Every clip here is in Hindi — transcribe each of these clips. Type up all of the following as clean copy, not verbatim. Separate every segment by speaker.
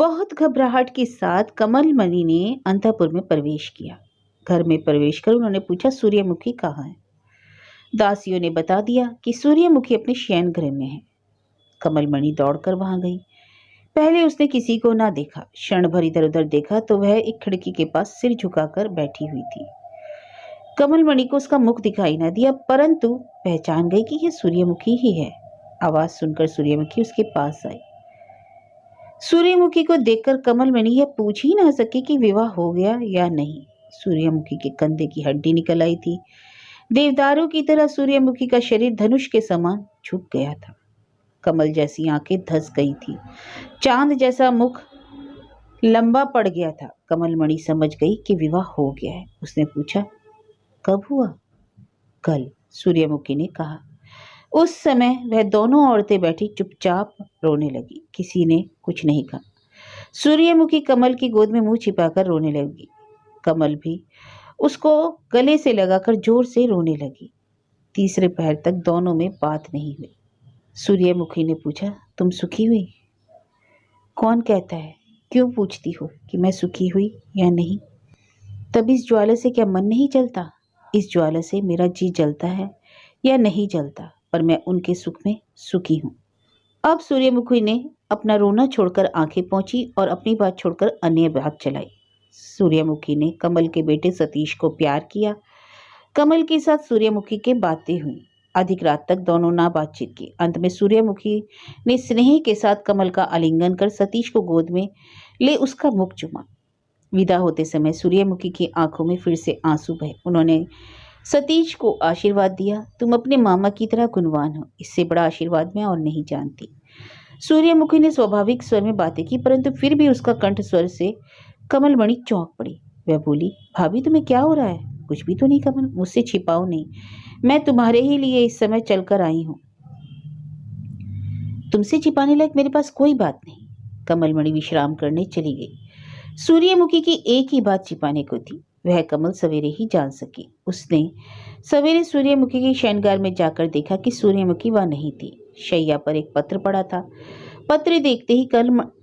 Speaker 1: बहुत घबराहट के साथ कमलमणि ने अंतःपुर में प्रवेश किया। घर में प्रवेश कर उन्होंने पूछा, सूर्यमुखी कहाँ है? दासियों ने बता दिया कि सूर्यमुखी अपने शयन गृह में है। कमलमणि दौड़कर वहां गई। पहले उसने किसी को ना देखा। क्षण भर इधर उधर देखा तो वह एक खिड़की के पास सिर झुकाकर बैठी हुई थी। कमलमणि को उसका मुख दिखाई न दिया, परंतु पहचान गई कि यह सूर्यमुखी ही है। आवाज सुनकर सूर्यमुखी उसके पास आई। सूर्यमुखी को देखकर कमलमणि यह पूछ ही ना सकी कि विवाह हो गया या नहीं। सूर्यमुखी के कंधे की हड्डी निकल आई थी। देवदारू की तरह सूर्यमुखी का शरीर धनुष के समान झुक गया था। कमल जैसी आंखें धंस गई थी। चांद जैसा मुख लंबा पड़ गया था। कमलमणि समझ गई कि विवाह हो गया है। उसने पूछा, कब हुआ? कल, सूर्यमुखी ने कहा। उस समय वह दोनों औरतें बैठी चुपचाप रोने लगी। किसी ने कुछ नहीं कहा। सूर्यमुखी कमल की गोद में मुंह छिपाकर रोने लगी। कमल भी उसको गले से लगाकर जोर से रोने लगी। तीसरे पहर तक दोनों में बात नहीं हुई। सूर्यमुखी ने पूछा, तुम सुखी हुई? कौन कहता है? क्यों पूछती हो कि मैं सुखी हुई या नहीं? तब इस ज्वाला से क्या मन नहीं जलता? इस ज्वाला से मेरा जी जलता है या नहीं जलता, पर मैं उनके सुख में सुखी हूँ। अब सूर्यमुखी ने अपना रोना छोड़कर आंखें पोंछी और अपनी बात छोड़कर अन्य बात चलाई। सूर्यमुखी ने कमल के बेटे सतीश को प्यार किया। कमल के साथ सूर्यमुखी के बातें हुई। अधिक रात तक दोनों ना बातचीत की। अंत में सूर्यमुखी ने स्नेह के साथ कमल का आलिंगन कर सतीश को गोद में ले उसका मुख चूमा। विदा होते समय सूर्यमुखी की आंखों में फिर से आंसू बहे। उन्होंने सतीश को आशीर्वाद दिया, तुम अपने मामा की तरह गुणवान हो, इससे बड़ा आशीर्वाद मैं और नहीं जानती। सूर्यमुखी ने स्वाभाविक स्वर में बातें की, परंतु फिर भी उसका कंठ स्वर से कमलमणि चौंक पड़ी। वह बोली, भाभी तुम्हें क्या हो रहा है? कुछ भी तो नहीं कमल, मुझसे छिपाओ नहीं, मैं तुम्हारे ही लिए इस समय चलकर आई हूं। तुमसे छिपाने लायक मेरे पास कोई बात नहीं। कमलमणि विश्राम करने चली गई। सूर्यमुखी की एक ही बात छिपाने को थी, वह कमल सवेरे ही जान सकी। उसने सवेरे सूर्यमुखी के शयनगार में जाकर देखा कि सूर्यमुखी वह नहीं थी। शैया पर एक पत्र पड़ा था। पत्र देखते ही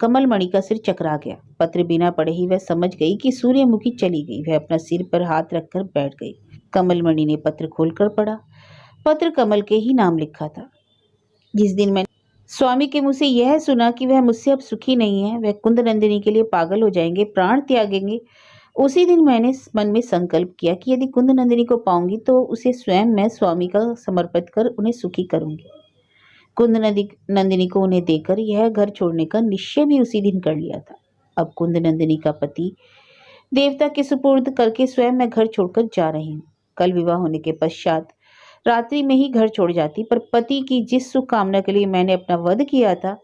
Speaker 1: कमलमणि का सिर चकरा गया। पत्र बिना पढ़े ही वह समझ गई कि सूर्यमुखी चली गई। वह अपना सिर पर हाथ रखकर बैठ गई। कमलमणि ने पत्र खोलकर पढ़ा। पत्र कमल के ही नाम लिखा था। जिस दिन मैंने स्वामी के मुंह से यह सुना कि वह मुझसे अब सुखी नहीं है, वह कुंदनंदिनी के लिए पागल हो जाएंगे, प्राण त्यागेंगे, उसी दिन मैंने मन में संकल्प किया कि यदि कुंदनंदिनी को पाऊंगी तो उसे स्वयं मैं स्वामी का समर्पित कर उन्हें सुखी करूंगी। कुंदनंदिनी को उन्हें देकर यह घर छोड़ने का निश्चय भी उसी दिन कर लिया था। अब कुंदनंदिनी का पति देवता के सुपुर्द करके स्वयं मैं घर छोड़कर जा रही हूँ। कल विवाह होने के पश्चात रात्रि में ही घर छोड़ जाती, पर पति की जिस सुख कामना के लिए मैंने अपना वध किया था,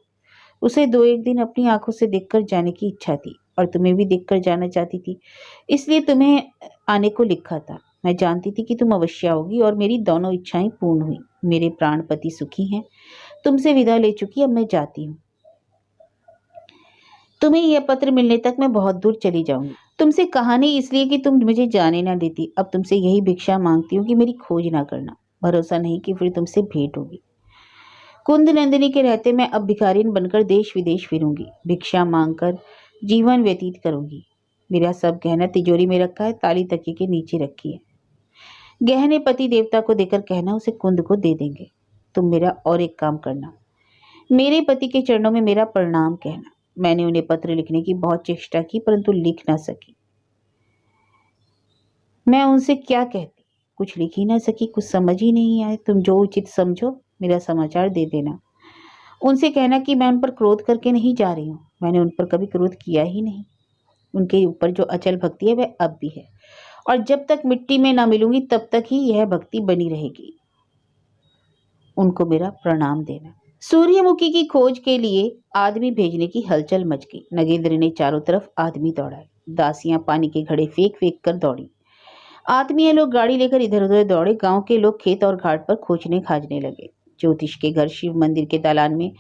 Speaker 1: उसे 2-1 दिन अपनी आंखों से देखकर जाने की इच्छा थी और तुम्हें भी देखकर जाना चाहती थी, इसलिए तुम्हें आने को लिखा था। मैं जानती थी कि तुम अवश्य आओगी और मेरी दोनों इच्छाएं पूर्ण हुई। मेरे प्राण पति सुखी हैं, तुमसे विदा ले चुकी, अब मैं जाती हूँ। तुम्हें यह पत्र मिलने तक मैं बहुत दूर चली जाऊंगी। तुमसे कहा नहीं इसलिए कि तुम मुझे जाने ना देती। अब तुमसे यही भिक्षा मांगती हूँ कि मेरी खोज ना करना। भरोसा नहीं कि फिर तुमसे भेंट होगी। कुंदनंदिनी के रहते मैं अब भिखारिन बनकर देश विदेश फिरूंगी, भिक्षा मांगकर जीवन व्यतीत करूंगी। मेरा सब गहना तिजोरी में रखा है, ताली तकिए के नीचे रखी है। गहने पति देवता को देकर कहना उसे कुंद को दे देंगे। तुम मेरा और एक काम करना, मेरे पति के चरणों में मेरा प्रणाम कहना। मैंने उन्हें पत्र लिखने की बहुत चेष्टा की, परंतु लिख ना सकी। मैं उनसे क्या कहती, कुछ लिख ही ना सकी, कुछ समझ ही नहीं आए। तुम जो उचित समझो मेरा समाचार दे देना। उनसे कहना कि मैं उन पर क्रोध करके नहीं जा रही हूँ, मैंने उन पर कभी क्रोध किया ही नहीं। उनके ऊपर जो अचल भक्ति है वह अब भी है, और जब तक मिट्टी में ना मिलूंगी तब तक ही यह भक्ति बनी रहेगी। उनको मेरा प्रणाम देना। सूर्यमुखी की खोज के लिए आदमी भेजने की हलचल मच गई। नगेंद्र ने चारों तरफ आदमी दौड़ाए। दासियां पानी के घड़े फेंक फेंक कर दौड़ी। आदमी लोग गाड़ी लेकर इधर उधर दौड़े। गांव के लोग खेत और घाट पर खोजने खाजने लगे। ज्योतिष के घर, शिव मंदिर के दालान में,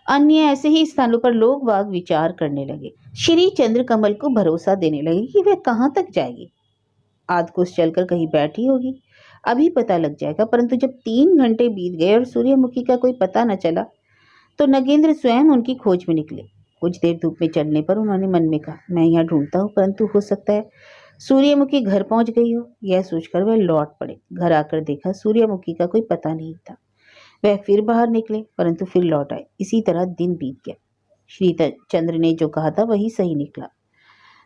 Speaker 1: अन्य ऐसे ही स्थानों पर लोग बाग विचार करने लगे। श्री चंद्रकमल को भरोसा देने लगे कि वह कहाँ तक जाएगी। आध कोस चलकर कहीं बैठी होगी, अभी पता लग जाएगा। परंतु जब 3 घंटे बीत गए और सूर्यमुखी का कोई पता न चला, तो नगेंद्र स्वयं उनकी खोज में निकले। कुछ देर धूप में चलने पर उन्होंने मन में कहा, मैं यहाँ ढूंढता हूँ, परंतु हो सकता है सूर्यमुखी घर पहुंच गई हो। यह सोचकर वह लौट पड़े। घर आकर देखा सूर्यमुखी का कोई पता नहीं था। वह फिर बाहर निकले, परंतु फिर लौट आए। इसी तरह दिन बीत गया। श्री चंद्र ने जो कहा था वही सही निकला।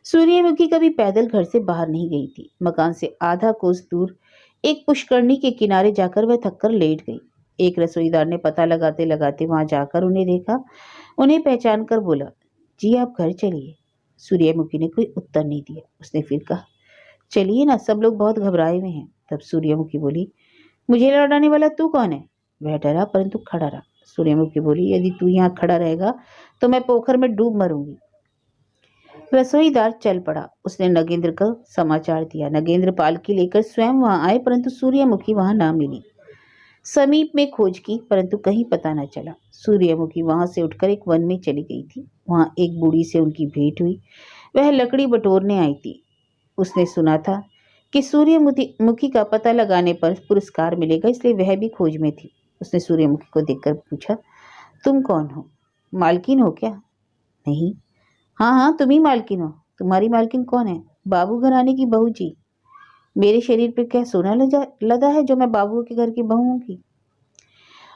Speaker 1: सूर्यमुखी कभी पैदल घर से बाहर नहीं गई थी। मकान से आधा कोस दूर एक पुष्करणी के किनारे जाकर वह थककर लेट गई। एक रसोईदार ने पता लगाते लगाते वहां जाकर उन्हें देखा। उन्हें पहचान कर बोला, जी आप घर चलिए। सूर्यमुखी ने कोई उत्तर नहीं दिया। उसने फिर कहा, चलिए ना, सब लोग बहुत घबराए हुए हैं। तब सूर्यमुखी बोली, मुझे लौटाने वाला तू कौन है? वह डरा परंतु खड़ा रहा। सूर्यमुखी बोली, यदि तू यहाँ खड़ा रहेगा तो मैं पोखर में डूब मरूंगी। रसोईदार चल पड़ा। उसने नगेंद्र का समाचार दिया। नगेंद्र पालकी लेकर स्वयं वहां आए, परंतु सूर्यमुखी वहां ना मिली। समीप में खोज की, परंतु कहीं पता न चला। सूर्यमुखी वहां से उठकर एक वन में चली गई थी। वहां एक बूढ़ी से उनकी भेंट हुई। वह लकड़ी बटोरने आई थी। उसने सुना था कि सूर्यमुखी का पता लगाने पर पुरस्कार मिलेगा, इसलिए वह भी खोज में थी। उसने सूर्यमुखी को देखकर पूछा, तुम कौन हो? मालकिन हो क्या? नहीं। हाँ हाँ, तुम ही मालकिन हो। तुम्हारी मालकिन कौन है? बाबू घराने की बहू जी। मेरे शरीर पर क्या सोना लदा है जो मैं बाबू के घर की बहू होंगी?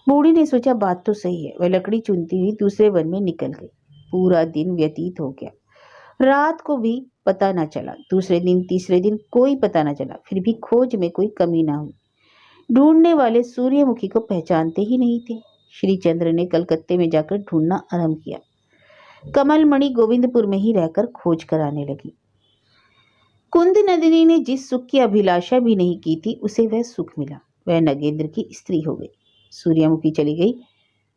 Speaker 1: बूढ़ी ने सोचा, बात तो सही है। वह लकड़ी चुनती हुई दूसरे वन में निकल गई। पूरा दिन व्यतीत हो गया। रात को भी पता न चला। दूसरे दिन, तीसरे दिन कोई पता न चला। फिर भी खोज में कोई कमी न हुई। ढूंढने वाले सूर्यमुखी को पहचानते ही नहीं थे। श्री चंद्र ने कलकत्ते में जाकर ढूंढना आरंभ किया। कमलमणि गोविंदपुर में ही रहकर खोज कराने लगी। कुंद नंदिनी ने जिस सुख की अभिलाषा भी नहीं की थी, उसे वह सुख मिला। वह नगेंद्र की स्त्री हो गई। सूर्यमुखी चली गई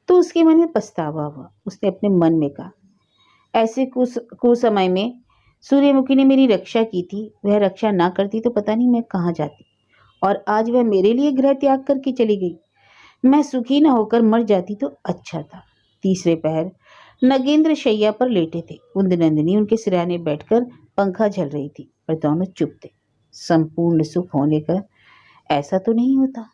Speaker 1: तो उसके मन में पछतावा हुआ। उसने अपने मन में कहा, ऐसे कुसमय में सूर्यमुखी ने मेरी रक्षा की थी। वह रक्षा ना करती तो पता नहीं मैं कहाँ जाती। और आज वह मेरे लिए गृह त्याग करके चली गई। मैं सुखी न होकर मर जाती तो अच्छा था। तीसरे पहर नगेंद्र शैया पर लेटे थे। कुंद नंदिनी उनके सिरहाने बैठकर पंखा झल रही थी, पर दोनों चुप थे। संपूर्ण सुख होने का ऐसा तो नहीं होता।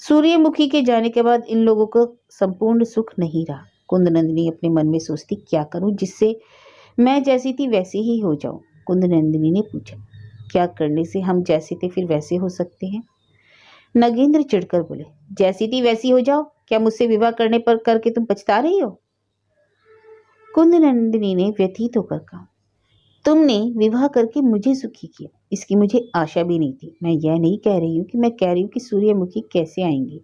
Speaker 1: सूर्यमुखी के जाने के बाद इन लोगों को संपूर्ण सुख नहीं रहा। कुंद नंदिनी अपने मन में सोचती, क्या करूं जिससे मैं जैसी थी वैसी ही हो जाऊं। कुंद नंदिनी ने पूछा, क्या करने से हम जैसे थे फिर वैसे हो सकते हैं? नगेंद्र चिढ़कर बोले, जैसी थी वैसी हो जाओ? क्या मुझसे विवाह करके तुम पछता रही हो? कुंद नंदिनी ने व्यथित होकर कहा, तुमने विवाह करके मुझे सुखी किया, इसकी मुझे आशा भी नहीं थी। मैं यह नहीं कह रही हूँ कि मैं कह रही हूँ कि सूर्यमुखी कैसे आएंगी।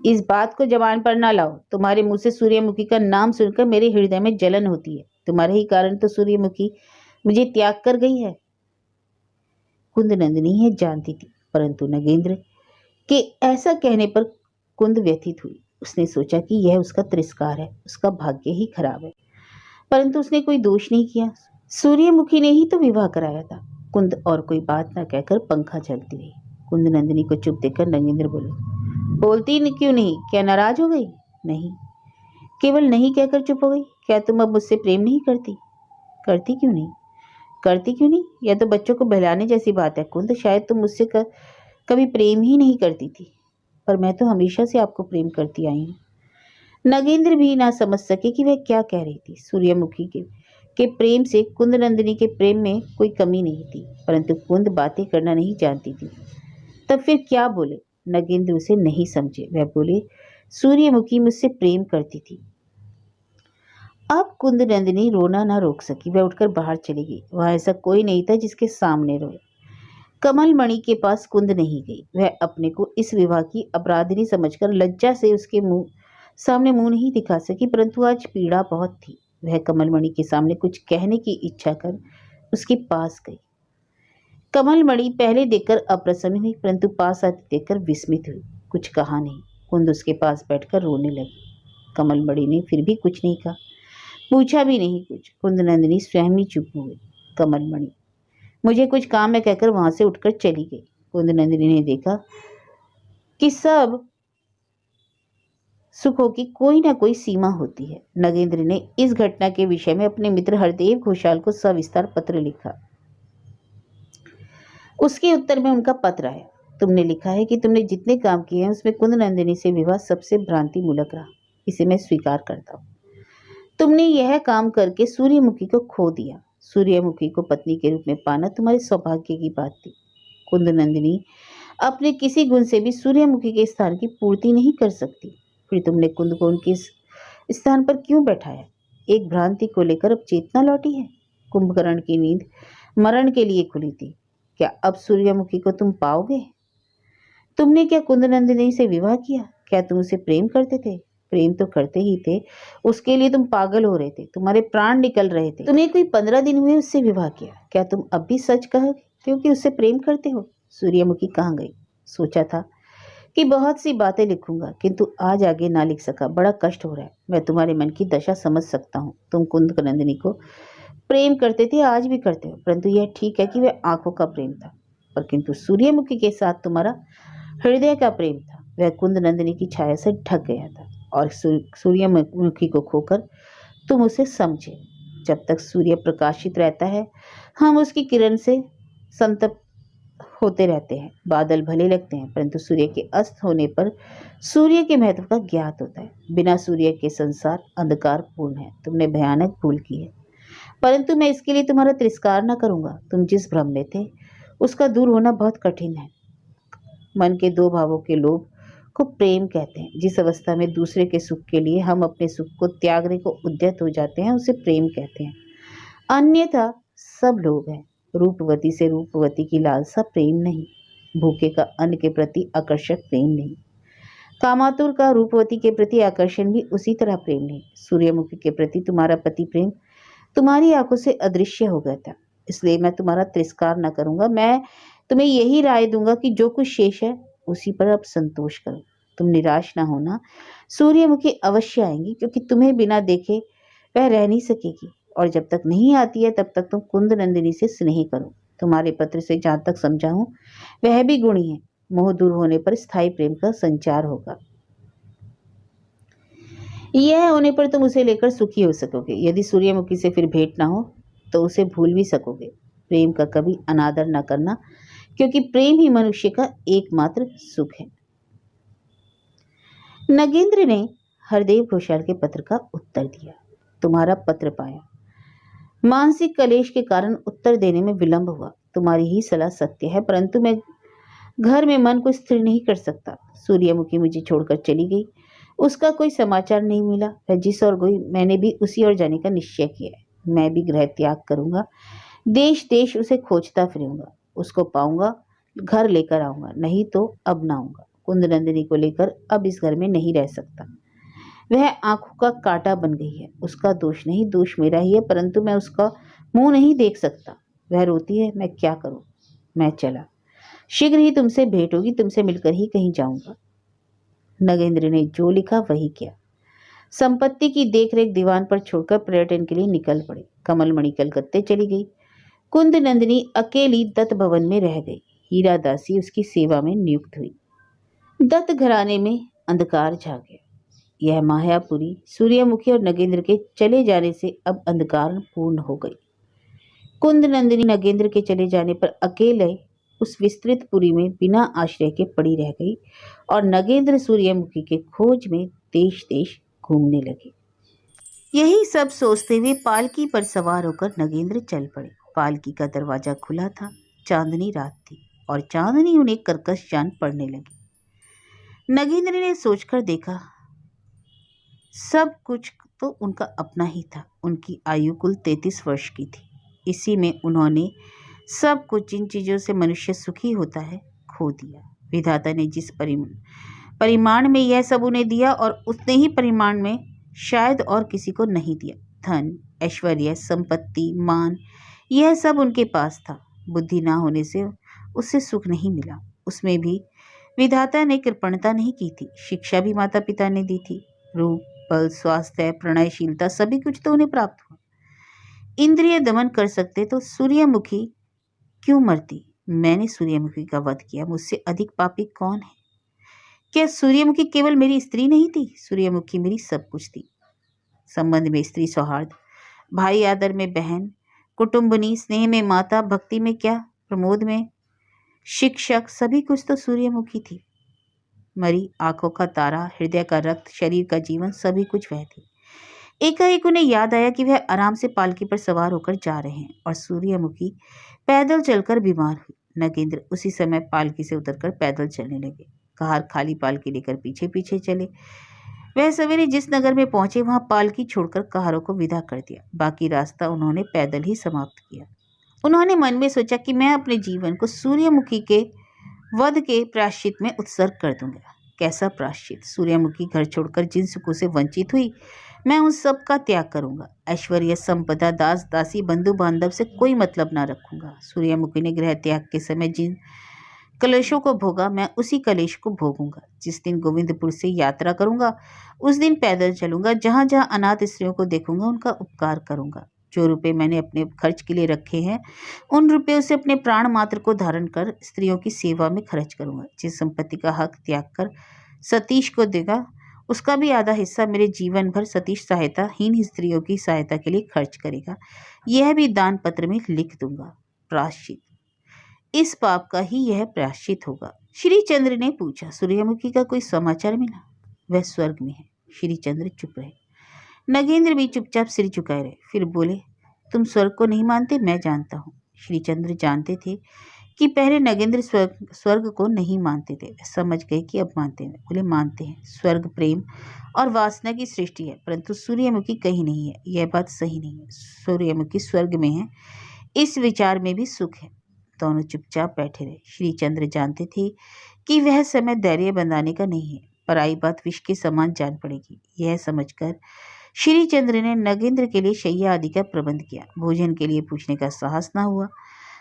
Speaker 1: इस बात को जबान पर ना लाओ। तुम्हारे मुंह से सूर्यमुखी का नाम सुनकर मेरे हृदय में जलन होती है। तुम्हारे ही कारण तो सूर्यमुखी मुझे त्याग कर गई है। कुंद नंदिनी यह जानती थी, परंतु नगेंद्र के ऐसा कहने पर कुंद व्यथित हुई। उसने सोचा कि यह उसका तिरस्कार है, उसका भाग्य ही खराब है। परंतु उसने कोई दोष नहीं किया। सूर्यमुखी ने ही तो विवाह कराया था। कुंद और कोई बात न कहकर पंखा झलती रही। कुंद नंदिनी को चुप देखकर नगेंद्र बोले, बोलती क्यों नहीं? क्या नाराज हो गई? नहीं। केवल नहीं कहकर चुप हो गई? क्या तुम अब मुझसे प्रेम नहीं करती? करती क्यों नहीं? करती क्यों नहीं? यह तो बच्चों को बहलाने जैसी बात है। कुंद, शायद तुम मुझसे कभी प्रेम ही नहीं करती थी, पर मैं तो हमेशा से आपको प्रेम करती आई हूँ। नगेंद्र भी ना समझ सके कि वह क्या कह रही थी। सूर्यमुखी के प्रेम से कुंद नंदिनी के प्रेम में कोई कमी नहीं थी, परंतु कुंद बातें करना नहीं जानती थी। तब फिर क्या बोले? नगेंद्र उसे नहीं समझे। वह बोले, सूर्यमुखी मुझसे प्रेम करती थी। अब कुंद नंदिनी रोना ना रोक सकी। वह उठकर बाहर चली गई। वहां ऐसा कोई नहीं था जिसके सामने रोए। कमलमणि के पास कुंद नहीं गई। वह अपने को इस विवाह की अपराधिनी समझकर लज्जा से उसके सामने मुंह नहीं दिखा सकी, परंतु आज पीड़ा बहुत थी। वह कमलमणि के सामने कुछ कहने की इच्छा कर उसके पास गई। कमलमणि पहले देखकर अप्रसन्न हुई, परंतु पास आते देखकर विस्मित हुई। कुछ कहा नहीं। कुंद उसके पास बैठकर रोने लगी। कमलमणि ने फिर भी कुछ नहीं कहा, पूछा भी नहीं कुछ। कुंद नंदिनी स्वयं ही चुप हो गई। कमलमणि, मुझे कुछ काम है कहकर वहां से उठकर चली गई। कुंद नंदिनी ने देखा कि सब सुखों की कोई ना कोई सीमा होती है। नगेंद्र ने इस घटना के विषय में अपने मित्र हरदेव घोषाल को सविस्तार पत्र लिखा। उसके उत्तर में उनका पत्र आया। तुमने लिखा है कि तुमने जितने काम किए हैं उसमें कुंद नंदिनी से विवाह सबसे भ्रांति मूलक रहा। इसे मैं स्वीकार करता हूँ। तुमने यह काम करके सूर्यमुखी को खो दिया। सूर्यमुखी को पत्नी के रूप में पाना तुम्हारे सौभाग्य की बात थी। कुंद नंदिनी अपने किसी गुण से भी सूर्यमुखी के स्थान की पूर्ति नहीं कर सकती। फिर तुमने कुंद को उनके इस स्थान पर क्यों बैठाया? एक भ्रांति को लेकर अब चेतना लौटी है। कुंभकर्ण की नींद मरण के लिए खुली थी। क्या अब सूर्यमुखी को तुम पाओगे? तुमने क्या कुंद नंदिनी से विवाह किया? क्या तुम उसे प्रेम करते थे? प्रेम तो करते ही थे, उसके लिए तुम पागल हो रहे थे, तुम्हारे प्राण निकल रहे थे। तुम्हें कोई 15 दिन हुए उससे विवाह किया। क्या तुम अब भी सच कहोगे क्योंकि उससे प्रेम करते हो? सूर्यमुखी कहाँ गई? सोचा था कि बहुत सी बातें लिखूंगा, किंतु आज आगे ना लिख सका। बड़ा कष्ट हो रहा है। मैं तुम्हारे मन की दशा समझ सकता हूँ। तुम कुंद नंदिनी को प्रेम करते थे, आज भी करते हो, परंतु यह ठीक है कि वह आंखों का प्रेम था, पर किंतु सूर्यमुखी के साथ तुम्हारा हृदय का प्रेम था। वह कुंद नंदिनी की छाया से ढक गया था और सूर्यमुखी को खोकर तुम उसे समझे। जब तक सूर्य प्रकाशित रहता है हम उसकी किरण से संतप्त होते रहते हैं। बादल भले लगते हैं, परंतु सूर्य के अस्त होने पर सूर्य के महत्व का ज्ञात होता है। बिना सूर्य के संसार अंधकार पूर्ण है। तुमने भयानक भूल की है, परंतु मैं इसके लिए तुम्हारा तिरस्कार न करूंगा। तुम जिस भ्रम में थे उसका दूर होना बहुत कठिन है। मन के दो भावों के लोभ को प्रेम कहते हैं। जिस अवस्था में दूसरे के सुख के लिए हम अपने सुख को त्यागने को उद्यत हो जाते हैं उसे प्रेम कहते हैं। अन्यथा सब लोग हैं। रूपवती से रूपवती की लालसा प्रेम नहीं। भूखे का अन्न के प्रति आकर्षक प्रेम नहीं। कामातुर का रूपवती के प्रति आकर्षण भी उसी तरह प्रेम नहीं। सूर्यमुखी के प्रति तुम्हारा पति प्रेम तुम्हारी आंखों से अदृश्य हो गया था, इसलिए मैं तुम्हारा तिरस्कार न करूंगा। मैं तुम्हें यही राय दूंगा कि जो कुछ शेष है उसी पर अब संतोष करो। तुम निराश ना होना, सूर्यमुखी अवश्य आएंगी, क्योंकि तुम्हें बिना देखे वह रह नहीं सकेगी, और जब तक नहीं आती है तब तक तुम कुंद नंदिनी से स्नेह करो। तुम्हारे पत्र से जहां तक समझा हूं वह भी गुणी है। मोह दूर होने पर स्थायी प्रेम का संचार होगा। यह होने पर तुम उसे लेकर सुखी हो सकोगे। यदि सूर्यमुखी से फिर भेंट ना हो तो उसे भूल भी सकोगे। प्रेम का कभी अनादर न करना, क्योंकि प्रेम ही मनुष्य का एकमात्र सुख है। नगेंद्र ने हरदेव घोषाल के पत्र का उत्तर दिया। तुम्हारा पत्र पाया। मानसिक कलेश के कारण उत्तर देने में विलंब हुआ। तुम्हारी ही सलाह सत्य है, परंतु मैं घर में मन को स्थिर नहीं कर सकता। सूर्यमुखी मुझे छोड़कर चली गई, उसका कोई समाचार नहीं मिला। वह जिस ओर गई मैंने भी उसी ओर जाने का निश्चय किया है। मैं भी गृह त्याग करूंगा, देश देश उसे खोजता फिरूंगा। उसको पाऊंगा, घर लेकर आऊंगा, नहीं तो अब ना आऊंगा। कुंद नंदिनी को लेकर अब इस घर में नहीं रह सकता। वह आंखों का कांटा बन गई है। उसका दोष नहीं, दोष मेरा ही है, परंतु मैं उसका मुंह नहीं देख सकता। वह रोती है, मैं क्या करूं। मैं चला। शीघ्र ही तुमसे भेंट होगी, तुमसे मिलकर ही कहीं जाऊंगा। नगेंद्र ने जो लिखा वही किया। संपत्ति की देखरेख दीवान पर छोड़कर पर्यटन के लिए निकल पड़े। कमलमणि कलकत्ते चली गई। कुंद नंदिनी अकेली दत्त भवन में रह गई। हीरा दासी उसकी सेवा में नियुक्त हुई। दत्त घराने में अंधकार छा गया। यह मायापुरी सूर्यमुखी और नगेंद्र के चले जाने से अब अंधकार पूर्ण हो गई। कुंद नंदिनी नगेंद्र के चले जाने पर अकेले उस विस्तृत पुरी में बिना आश्रय के पड़ी रह गई, और नगेंद्र सूर्यमुखी के खोज में देश देश घूमने लगे। यही सब सोचते हुए पालकी पर सवार होकर नगेंद्र चल पड़े। पालकी का दरवाजा खुला था। चांदनी रात थी और चांदनी उन्हें कर्कश जान पड़ने लगी। नगेंद्र ने सोचकर देखा, सब कुछ तो उनका अपना ही था। उनकी आयु कुल 33 वर्ष की थी। इसी में उन्होंने सब कुछ, जिन चीज़ों से मनुष्य सुखी होता है, खो दिया। विधाता ने जिस परिमाण में यह सब उन्हें दिया और उतने ही परिमाण में शायद और किसी को नहीं दिया। धन, ऐश्वर्य, संपत्ति, मान, यह सब उनके पास था। बुद्धि ना होने से उससे सुख नहीं मिला। उसमें भी विधाता ने कृपणता नहीं की थी। शिक्षा भी माता पिता ने दी थी। रूप, बल, स्वास्थ्य, प्रणयशीलता, सभी कुछ तो उन्हें प्राप्त हुआ। इंद्रिय दमन कर सकते तो सूर्यमुखी क्यों मरती। मैंने सूर्यमुखी का वध किया, मुझसे अधिक पापी कौन है। क्या सूर्यमुखी केवल मेरी स्त्री नहीं थी? सूर्यमुखी मेरी सब कुछ थी। संबंध में स्त्री सौहार्द, भाई आदर में बहन, कुटुंबनी, स्नेह में माता, भक्ति में क्या, प्रमोद में शिक्षक, सभी कुछ तो सूर्यमुखी थी। मरी आंखों का तारा, हृदय का रक्त, शरीर का जीवन, सभी कुछ वह थी। एकाएक उन्हें याद आया कि वह आराम से पालकी पर सवार होकर जा रहे हैं और सूर्यमुखी पैदल चलकर बीमार हुई। नगेंद्र उसी समय पालकी से उतरकर पैदल चलने लगे। कहार खाली पालकी लेकर पीछे पीछे चले। वह सवेरे जिस नगर में पहुंचे वहां पालकी छोड़कर कहारों को विदा कर दिया। बाकी रास्ता उन्होंने पैदल ही समाप्त किया। उन्होंने मन में सोचा कि मैं अपने जीवन को सूर्यमुखी के वध के प्रायश्चित में उत्सर्ग कर दूंगा। कैसा प्रायश्चित? सूर्यमुखी घर छोड़कर जिन सुखों से वंचित हुई, मैं उन सब का त्याग करूंगा। ऐश्वर्य, संपदा, दास दासी, बंधु बांधव से कोई मतलब ना रखूंगा। सूर्यमुखी ने गृह त्याग के समय जिन कलेशों को भोगा, मैं उसी कलेश को भोगूंगा। जिस दिन गोविंदपुर से यात्रा करूंगा उस दिन पैदल चलूंगा। जहां जहां अनाथ स्त्रियों को देखूंगा उनका उपकार करूंगा। जो रुपए मैंने अपने खर्च के लिए रखे हैं उन रुपयों से अपने प्राण मात्र को धारण कर स्त्रियों की सेवा में खर्च करूंगा। जिस संपत्ति का हक त्याग कर सतीश को देगा उसका भी आधा हिस्सा मेरे जीवन भर सतीश सहायताहीन स्त्रियों की सहायता के लिए खर्च करेगा। यह भी दान पत्र में लिख दूंगा। प्रायश्चित, इस पाप का ही यह प्रायश्चित होगा। श्री चंद्र ने पूछा, सूर्यमुखी का कोई समाचार मिला? वह स्वर्ग में है। श्री चंद्र चुप रहे। नगेंद्र भी चुपचाप सिर झुकाए रहे। फिर बोले, तुम स्वर्ग को नहीं मानते? मैं जानता हूँ। श्री चंद्र जानते थे कि पहले नगेंद्र स्वर्ग को नहीं मानते थे। वे समझ गए कि अब मानते हैं। बोले, मानते हैं। स्वर्ग प्रेम और वासना की सृष्टि है, परंतु सूर्यमुखी कहीं नहीं है। यह बात सही नहीं है। सूर्यमुखी स्वर्ग में है, इस विचार में भी सुख है। दोनों चुपचाप बैठे रहे। श्री चंद्र जानते थे कि वह समय धैर्य बंधाने का नहीं है। पराई बात विष के समान जान पड़ेगी। यह समझकर श्री चंद्र ने नगेंद्र के लिए शैया आदि का प्रबंध किया। भोजन के लिए पूछने का साहस न हुआ।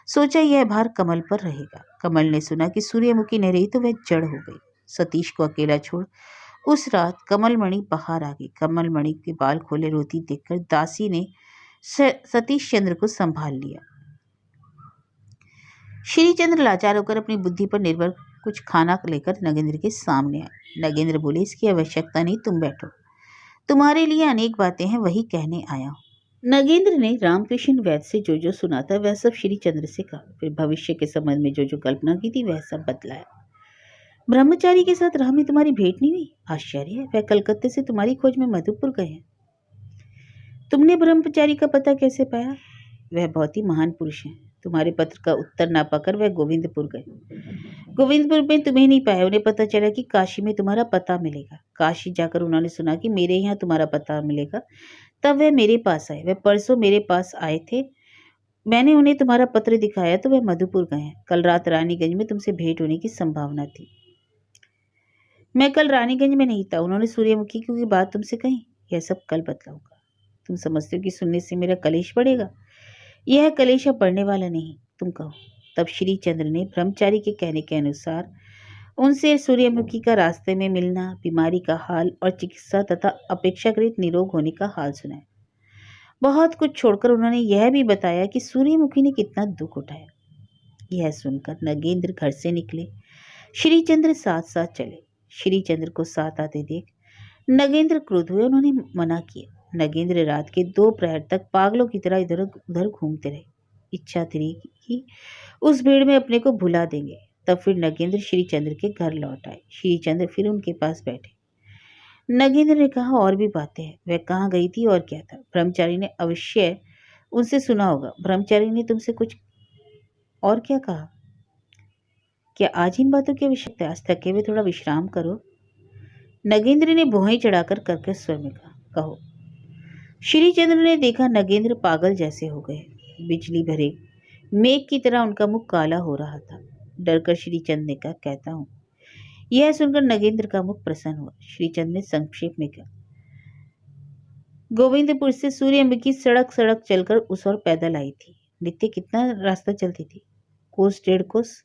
Speaker 1: सोचा यह भार कमल पर रहेगा। कमल ने सुना कि सूर्यमुखी नहीं रही तो वह जड़ हो गई। सतीश को अकेला छोड़ उस रात कमलमणि बाहर आ गई। कमलमणि के बाल खोले रोती देखकर दासी ने सतीश चंद्र को संभाल लिया। श्री चंद्र लाचार होकर अपनी बुद्धि पर निर्भर कुछ खाना लेकर नगेंद्र के सामने आए। नगेंद्र बोले, इसकी आवश्यकता नहीं, तुम बैठो। तुम्हारे लिए अनेक बातें हैं, वही कहने आया हूँ। नगेंद्र ने रामकृष्ण वैद्य से जो सुना था वह सब श्री चंद्र से कहा। फिर भविष्य के संबंध में जो कल्पना की थी वह सब बतलाया। ब्रह्मचारी के साथ राह में तुम्हारी भेंट नहीं हुई? आश्चर्य है, वह कलकत्ते से तुम्हारी खोज में मधुपुर गए हैं। तुमने ब्रह्मचारी का पता कैसे पाया? वह बहुत ही महान पुरुष हैं। तुम्हारे पत्र का उत्तर ना पाकर वह गोविंदपुर गए। गोविंदपुर में तुम्हें नहीं पाया। उन्हें पता चला कि काशी में तुम्हारा पता मिलेगा। काशी जाकर उन्होंने सुना कि मेरे यहाँ तुम्हारा पता मिलेगा। तब वह मेरे पास आए। वह परसों मेरे पास आए थे। मैंने उन्हें तुम्हारा पत्र दिखाया तो वह मधुपुर गए हैं। कल रात रानीगंज में तुमसे भेंट होने की संभावना थी। मैं कल रानीगंज में नहीं था। उन्होंने सूर्यमुखी की बात तुमसे कही। यह सब कल बतलाऊंगा। तुम समझते हो कि सुनने से मेरा कलेश बढ़ेगा? यह कलेश अब बढ़ने वाला नहीं, तुम कहो। तब श्री चंद्र ने ब्रह्मचारी के कहने के अनुसार उनसे सूर्यमुखी का रास्ते में मिलना, बीमारी का हाल और चिकित्सा तथा अपेक्षाकृत निरोग होने का हाल सुनाया। बहुत कुछ छोड़कर उन्होंने यह भी बताया कि सूर्यमुखी ने कितना दुख उठाया। यह सुनकर नगेंद्र घर से निकले। श्री चंद्र साथ साथ चले। श्री चंद्र को साथ आते देख नगेंद्र क्रुद्ध हुए। उन्होंने मना किया। नगेंद्र रात के 2 प्रहर तक पागलों की तरह इधर उधर घूमते रहे। इच्छा थी कि उस भीड़ में अपने को भुला देंगे। तब फिर नगेंद्र श्री चंद्र के घर लौट आए। श्री चंद्र फिर उनके पास बैठे। नगेंद्र ने कहा, और भी बातें हैं। वह कहाँ गई थी और क्या था? ब्रह्मचारी ने अवश्य उनसे सुना होगा। ब्रह्मचारी ने तुमसे कुछ और क्या कहा? क्या आज इन बातों की आवश्यकता है? आज थके हुए थोड़ा विश्राम करो। नगेंद्र ने भुआई चढ़ाकर कर्कश स्वर में कहा, कहो। श्री चंद्र ने देखा नगेंद्र पागल जैसे हो गए। बिजली भरे मेघ की तरह उनका मुख काला हो रहा था। डरकर श्री चंद्र ने कहा, कहता हूँ। यह सुनकर नगेंद्र का मुख प्रसन्न हुआ। श्री चंद्र ने संक्षेप में कहा, गोविंदपुर से सूर्यमुखी सड़क सड़क चलकर उस ओर पैदल आई थी। नित्य कितना रास्ता चलती थी? 1 कोस 1.5 कोस।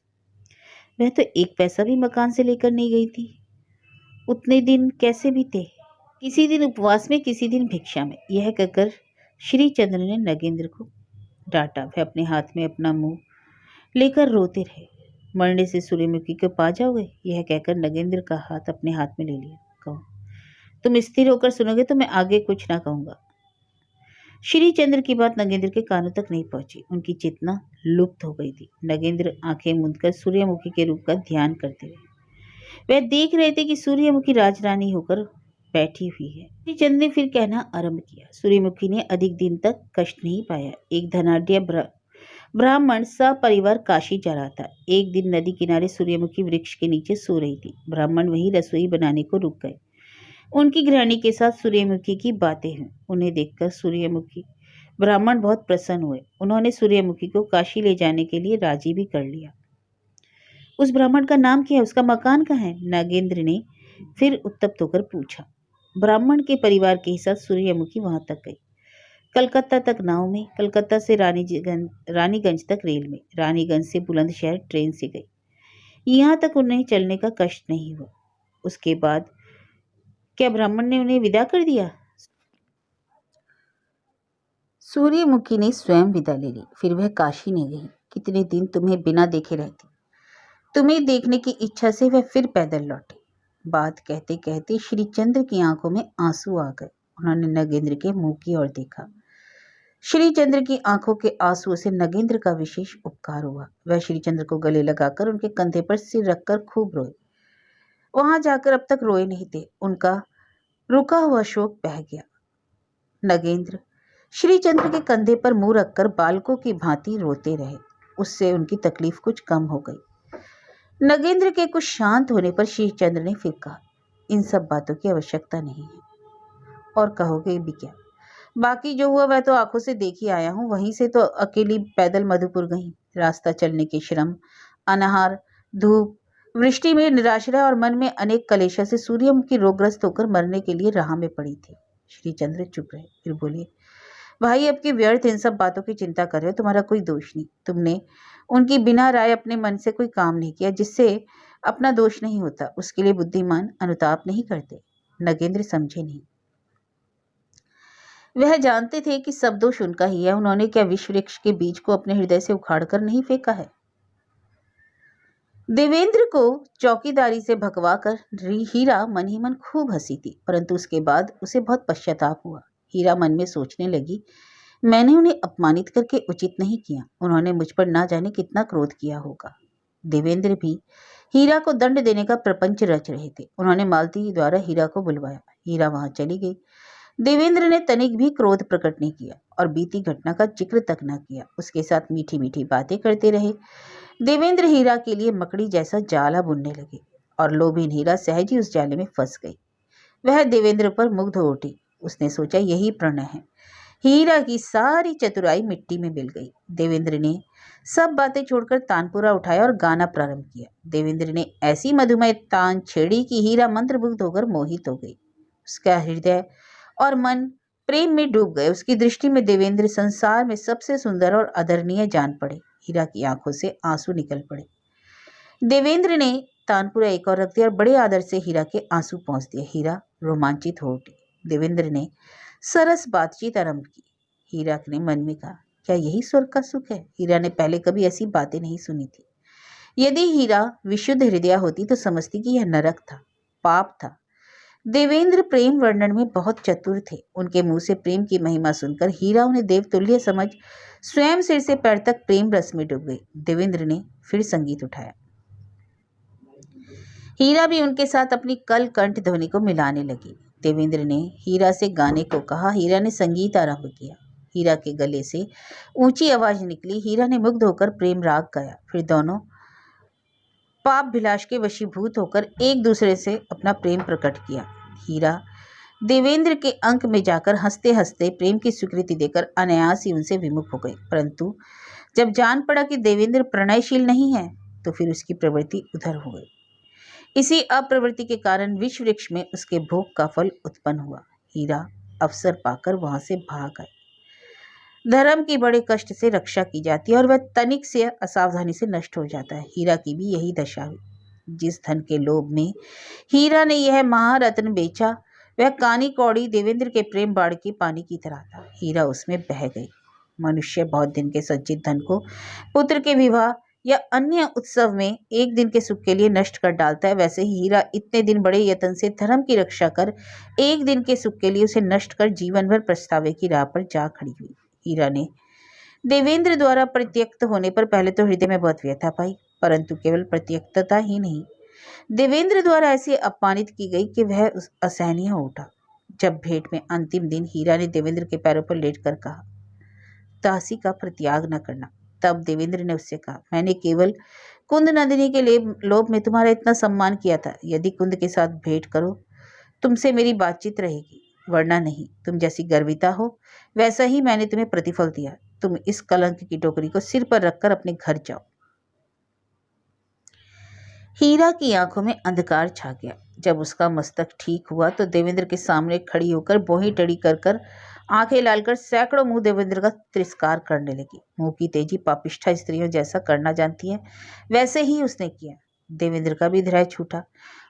Speaker 1: वह तो 1 पैसा भी मकान से लेकर नहीं गई थी। उतने दिन कैसे बीते? किसी दिन उपवास में, किसी दिन भिक्षा में। यह कहकर श्री चंद्र ने नगेंद्र को डांटा। वह अपने हाथ में अपना मुंह लेकर रोते रहे। मरने से सूर्यमुखी के पा जाओगे? यह कहकर नगेंद्र का हाथ अपने हाथ में ले लिया। कहो, तुम स्थिर होकर सुनोगे तो मैं आगे कुछ ना कहूंगा। श्री चंद्र की बात नगेंद्र के कानों तक नहीं पहुंची। उनकी चेतना लुप्त हो गई थी। नगेंद्र आंखें मूंदकर सूर्यमुखी के रूप का ध्यान करते रहे। वह देख रहे थे कि सूर्यमुखी राजरानी होकर बैठी हुई है। श्रीचंद्र ने फिर कहना आरंभ किया। सूर्यमुखी ने अधिक दिन तक कष्ट नहीं पाया। एक धनाढ्य ब्राह्मण सपरिवार काशी जा रहा था। एक दिन नदी किनारे सूर्यमुखी वृक्ष के नीचे सो रही थी। ब्राह्मण वहीं रसोई बनाने को रुक गए। उनकी गृहिणी के साथ सूर्यमुखी की बातें हुई। उन्हें देखकर सूर्यमुखी ब्राह्मण बहुत प्रसन्न हुए। उन्होंने सूर्यमुखी को काशी ले जाने के लिए राजी भी कर लिया। उस ब्राह्मण का नाम क्या है? उसका मकान कहाँ है? नागेंद्र ने फिर उत्तप्त होकर पूछा। ब्राह्मण के परिवार के साथ सूर्यमुखी वहां तक गई। कलकत्ता तक नाव में, कलकत्ता से रानीगंज तक रेल में, रानीगंज से बुलंदशहर ट्रेन से गई। यहाँ तक उन्हें चलने का कष्ट नहीं हुआ। उसके बाद क्या ब्राह्मण ने उन्हें विदा कर दिया? सूर्यमुखी ने स्वयं विदा ले ली। फिर वह काशी ने गई। कितने दिन तुम्हें बिना देखे रहती। तुम्हें देखने की इच्छा से वह फिर पैदल लौटी। बात कहते कहते श्रीचंद्र की आंखों में आंसू आ गए। उन्होंने नगेंद्र के मुंह की ओर देखा। श्रीचंद्र की आंखों के आंसुओं से नगेंद्र का विशेष उपकार हुआ। वह श्रीचंद्र को गले लगाकर उनके कंधे पर सिर रखकर खूब रोए। वहां जाकर अब तक रोए नहीं थे। उनका रुका हुआ शोक बह गया। नगेंद्र श्रीचंद्र के कंधे पर मुंह रखकर बालकों की भांति रोते रहे। उससे उनकी तकलीफ कुछ कम हो गई। नगेंद्र के कुछ शांत होने पर श्रीचंद्र ने फिर कहा, इन सब बातों की आवश्यकता नहीं है, और कहोगे भी क्या? बाकी जो हुआ वह तो आंखों से देख ही आया हूँ। वहीं से तो अकेली पैदल मधुपुर गई। रास्ता चलने के श्रम, अनाहार, धूप, वृष्टि में निराश्रय और मन में अनेक कलेशा से सूर्यमुखी रोगग्रस्त होकर मरने के लिए राह में पड़ी थी। श्रीचंद्र चुप रहे, फिर बोले, भाई अब की व्यर्थ इन सब बातों की चिंता कर रहे हो। तुम्हारा कोई दोष नहीं। तुमने उनकी बिना राय अपने मन से कोई काम नहीं किया जिससे अपना दोष नहीं होता। उसके लिए बुद्धिमान अनुताप नहीं करते। नगेंद्र समझे नहीं। वह जानते थे कि सब दोष उनका ही है। उन्होंने क्या विश्व वृक्ष के बीज को अपने हृदय से उखाड़ कर नहीं फेंका है? देवेंद्र को चौकीदारी से भगवा कर हीरा मन ही मन खूब हंसी थी, परंतु उसके बाद उसे बहुत पश्चाताप हुआ। हीरा मन में सोचने लगी, मैंने उन्हें अपमानित करके उचित नहीं किया। उन्होंने मुझ पर ना जाने कितना क्रोध किया होगा। देवेंद्र भी हीरा को दंड देने का प्रपंच रच रहे थे। उन्होंने मालती द्वारा हीरा को बुलवाया। हीरा वहां चली गई। देवेंद्र ने तनिक भी क्रोध प्रकट नहीं किया और बीती घटना का जिक्र तक न किया। उसके साथ मीठी मीठी बातें करते रहे। देवेंद्र हीरा के लिए मकड़ी जैसा जाला बुनने लगे और लोभीन हीरा सहज ही उस जाले में फंस गई। वह देवेंद्र पर मुग्ध हो उठी। उसने सोचा यही प्रणय है। हीरा की सारी चतुराई मिट्टी में मिल गई। देवेंद्र ने सब बातें छोड़कर तानपुरा उठाया और गाना प्रारंभ किया। देवेंद्र ने ऐसी मधुमय तान छेड़ी कि हीरा मंत्रमुग्ध होकर मोहित हो गई। उसका हृदय और मन प्रेम में डूब गए। उसकी दृष्टि में देवेंद्र संसार में सबसे सुंदर और आदरणीय जान पड़े। हीरा की आंखों से आंसू निकल पड़े। देवेंद्र ने तानपुरा एक और रख दिया और बड़े आदर से हीरा के आंसू पहुंच दिए। हीरा रोमांचित हो उठी। देवेंद्र ने सरस बातचीत आरंभ की। हीरा ने मन में कहा, क्या यही स्वर्ग का सुख है? हीरा ने पहले कभी ऐसी बातें नहीं सुनी थी। यदि हीरा विशुद्ध हृदय होती तो समझती कि यह नरक था, पाप था। देवेंद्र प्रेम वर्णन में बहुत चतुर थे। उनके मुंह से प्रेम की महिमा सुनकर हीरा उन्हें देवतुल्य समझ स्वयं सिर से पैर तक प्रेम रस में डूब गई। देवेंद्र ने फिर संगीत उठाया। हीरा भी उनके साथ अपनी कल कंठ ध्वनि को मिलाने लगी। देवेंद्र ने हीरा से गाने को कहा। हीरा ने संगीत आरंभ किया। हीरा के गले से ऊंची आवाज निकली। हीरा ने मुग्ध होकर प्रेम राग गाया। फिर दोनों पाप विलास के वशीभूत होकर एक दूसरे से अपना प्रेम प्रकट किया। हीरा देवेंद्र के अंक में जाकर हंसते हंसते प्रेम की स्वीकृति देकर अनायास ही उनसे विमुख हो गई। परंतु जब जान पड़ा कि देवेंद्र प्रणयशील नहीं है तो फिर उसकी प्रवृत्ति उधर हो गई। इसी अप्रवृत्ति के कारण विश्व वृक्ष में उसके भोग का फल उत्पन्न हुआ। हीरा अवसर पाकर वहां से भाग आए। धर्म की बड़े कष्ट से रक्षा की जाती है और वह तनिक से असावधानी से नष्ट हो जाता है। हीरा की भी यही दशा हुई। जिस धन के लोभ में हीरा ने यह महारत्न बेचा वह कानी कौड़ी देवेंद्र के प्रेम बाढ़ की पानी की तरह था। हीरा उसमें बह गई। मनुष्य बहुत दिन के संचित धन को पुत्र के विवाह या अन्य उत्सव में एक दिन के सुख के लिए नष्ट कर डालता है, वैसे ही हीरा इतने दिन बड़े यत्न से धर्म की रक्षा कर एक दिन के सुख के लिए उसे नष्ट कर जीवन भर पछतावे की राह पर जा खड़ी हुई। हीरा ने देवेंद्र द्वारा परित्यक्त होने पर पहले तो हृदय में बहुत व्यथा पाई, परंतु केवल परित्यक्तता ही नहीं, देवेंद्र द्वारा ऐसे अपमानित की गई कि वह असहनीय हो उठा। जब भेंट में अंतिम दिन हीरा ने देवेंद्र के पैरों पर लेटकर कहा, दासी का परित्याग न करना, तब देवेंद्र ने उससे कहा, मैंने केवल कुंद नंदिनी के लोभ में तुम्हारा इतना सम्मान किया था। यदि कुंद के साथ भेंट करो तुमसे मेरी बातचीत रहेगी, वरना नहीं। तुम जैसी गर्विता हो वैसा ही मैंने तुम्हें प्रतिफल दिया। तुम इस कलंक की टोकरी को सिर पर रखकर अपने घर जाओ। हीरा की आंखों में अंधकार छा गया। जब उसका मस्तक ठीक हुआ तो देवेंद्र के सामने खड़ी होकर बोही टेढ़ी कर आंखें लाल कर सैकड़ों मुंह देवेंद्र का तिरस्कार करने लगी। मुंह की तेजी पापिष्ठा स्त्रियों जैसा करना जानती है, वैसे ही उसने किया। देवेंद्र का भी धैर्य छूटा।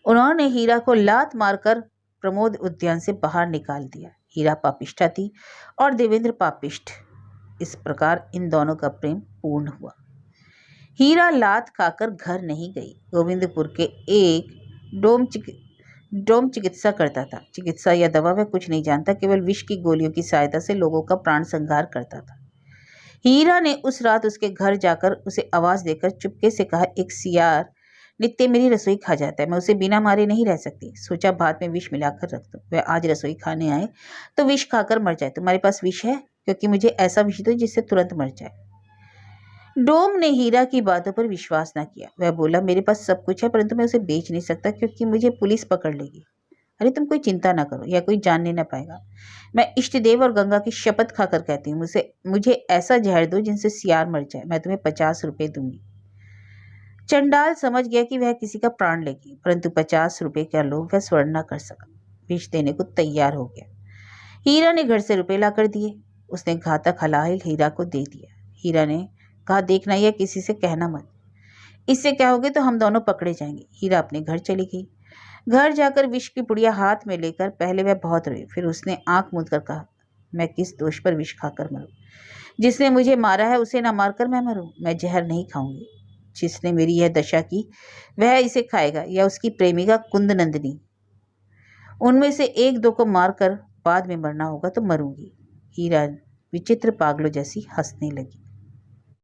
Speaker 1: उन्होंने हीरा को लात मारकर प्रमोद उद्यान से बाहर निकाल दिया। हीरा पापिष्ठा थी और देवेंद्र पापिष्ठ। इस प्रकार इन दोनों का प्रेम पूर्ण हुआ। हीरा लात खाकर घर नहीं गई। गोविंदपुर के एक डोम चिकित्सा करता था। चिकित्सा या दवा वह कुछ नहीं जानता, केवल विष की गोलियों की सहायता से लोगों का प्राण संहार करता था। हीरा ने उस रात उसके घर जाकर उसे आवाज देकर चुपके से कहा, एक सियार नित्य मेरी रसोई खा जाता है, मैं उसे बिना मारे नहीं रह सकती। सोचा भात में विष मिलाकर रख दो, वह आज रसोई खाने आए तो विष खाकर मर जाए। तुम्हारे पास विष है? क्योंकि मुझे ऐसा विष दो जिससे तुरंत मर जाए। डोम ने हीरा की बातों पर विश्वास न किया। वह बोला, मेरे पास सब कुछ है परंतु मैं उसे बेच नहीं सकता क्योंकि मुझे पुलिस पकड़ लेगी। अरे तुम कोई चिंता ना करो, या कोई जानने न पाएगा। मैं इष्ट देव और गंगा की शपथ खाकर कहती हूँ, मुझे ऐसा जहर दो जिनसे सियार मर जाए, मैं तुम्हें 50 रुपए दूंगी। चंडाल समझ गया कि वह किसी का प्राण लेगी, परंतु 50 रुपए का लोभ वह स्वर्ण न कर सका। विष देने को तैयार हो गया। हीरा ने घर से रुपए लाकर दिए। उसने घातक हलाहल हीरा को दे दिया। हीरा ने कहा, देखना यह किसी से कहना मत, इससे क्या होगे तो हम दोनों पकड़े जाएंगे। हीरा अपने घर चली गई। घर जाकर विष की पुड़िया हाथ में लेकर पहले वह बहुत रोई, फिर उसने आंख मूंद कर कहा, मैं किस दोष पर विष खाकर मरूं? जिसने मुझे मारा है उसे ना मारकर मैं मरूं। मैं जहर नहीं खाऊंगी। जिसने मेरी यह दशा की वह इसे खाएगा, या उसकी प्रेमिका कुंद नंदिनी। उनमें से एक दो को मारकर बाद में मरना होगा तो मरूंगी। हीरा विचित्र पागलों जैसी हंसने लगी।